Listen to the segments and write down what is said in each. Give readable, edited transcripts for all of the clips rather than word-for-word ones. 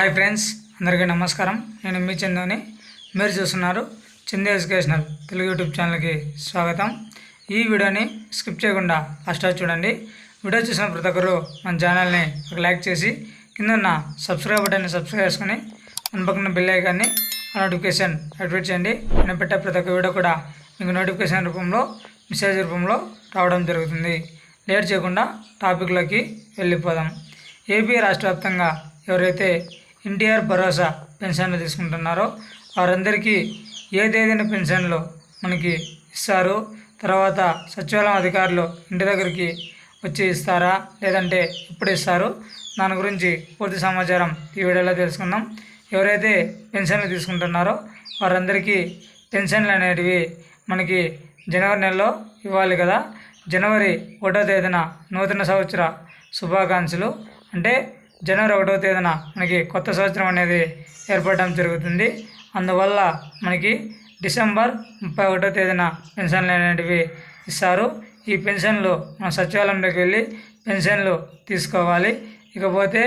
Hi friends, అందరికీ నమస్కారం. నేను మీ చందుని. మీరు చూస్తున్నారు చందు ఎడ్యుకేషనల్ తెలుగు యూట్యూబ్ ఛానల్కి స్వాగతం. ఈ వీడియోని స్కిప్ చేయకుండా ఫస్ట్ చూడండి. వీడియో చూసిన ప్రతి ఒక్కరు మన ఛానల్ని ఒక లైక్ చేసి కింద ఉన్న సబ్స్క్రైబ్ బటన్ని సబ్స్క్రైబ్ చేసుకుని పక్కన బెల్ ఐకాన్ని నోటిఫికేషన్ యాక్టివేట్ చేయండి. నేను పెట్టే ప్రతి ఒక్క వీడియో కూడా మీకు నోటిఫికేషన్ రూపంలో మెసేజ్ రూపంలో రావడం జరుగుతుంది. లేట్ చేయకుండా టాపిక్లోకి వెళ్ళిపోదాం. ఏపీ రాష్ట్ర వ్యాప్తంగా ఎవరైతే ఎన్టీఆర్ భరోసా పెన్షన్లు తీసుకుంటున్నారో వారందరికీ ఏ తేదీన పెన్షన్లు మనకి ఇస్తారు, తర్వాత సచివాలయం అధికారులు ఇంటి దగ్గరికి వచ్చి ఇస్తారా లేదంటే ఎప్పుడు ఇస్తారు, దాని గురించి పూర్తి సమాచారం ఈ వీడియోలో తెలుసుకుందాం. ఎవరైతే పెన్షన్లు తీసుకుంటున్నారో వారందరికీ పెన్షన్లు అనేటివి మనకి జనవరి నెలలో ఇవ్వాలి కదా. జనవరి 1వ తేదీన నూతన సంవత్సర శుభాకాంక్షలు అంటే జనవరి 1వ తేదీన మనకి కొత్త సంవత్సరం అనేది ఏర్పడడం జరుగుతుంది. అందువల్ల మనకి డిసెంబర్ 31వ తేదీన పెన్షన్లు అనేటివి ఇస్తారు. ఈ పెన్షన్లు మన సచివాలయంలోకి వెళ్ళి పెన్షన్లు తీసుకోవాలి. ఇకపోతే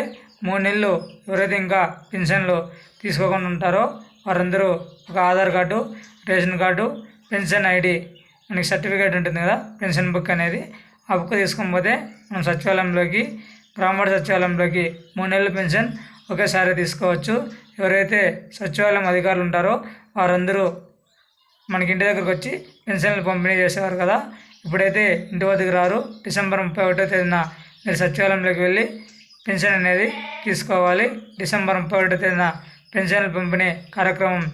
3 నెలలు ఎవరైతే ఇంకా పెన్షన్లు తీసుకోకుండా ఉంటారో వారందరూ ఒక Aadhaar card, ration card, pension ID, మనకి సర్టిఫికేట్ ఉంటుంది కదా పెన్షన్ బుక్ అనేది, ఆ బుక్ తీసుకొని పోతే మనం సచివాలయంలోకి బ్రాహ్మణ సచివాలయంలోకి 3 నెలల పెన్షన్ ఒకేసారి తీసుకోవచ్చు. ఎవరైతే సచివాలయం అధికారులు ఉంటారో వారందరూ మనకి ఇంటి దగ్గరకు వచ్చి పెన్షన్లు పంపిణీ చేసేవారు కదా. ఇప్పుడైతే ఇంటి వద్దకు రారు. డిసెంబర్ 31వ తేదీన మీరు సచివాలయంలోకి వెళ్ళి పెన్షన్ అనేది తీసుకోవాలి. డిసెంబర్ 31వ తేదీన పెన్షన్లు పంపిణీ కార్యక్రమం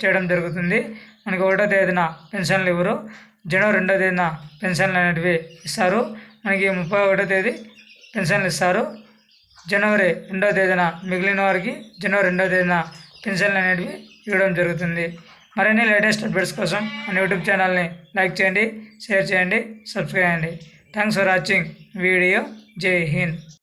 చేయడం జరుగుతుంది. మనకి 1వ తేదీన పెన్షన్లు ఇవ్వరు. జనవరి 2వ తేదీన పెన్షన్లు అనేటివి ఇస్తారు. మనకి 31వ తేదీ పెన్షన్లు ఇస్తారు. జనవరి 2వ తేదీన మిగిలిన వారికి జనవరి 2వ తేదీన పెన్షన్లు అనేటివి ఇవ్వడం జరుగుతుంది. మరిన్ని లేటెస్ట్ అప్డేట్స్ కోసం మన యూట్యూబ్ ఛానల్ని లైక్ చేయండి, షేర్ చేయండి, సబ్స్క్రైబ్ చేయండి. Thanks for watching video. జై హింద్.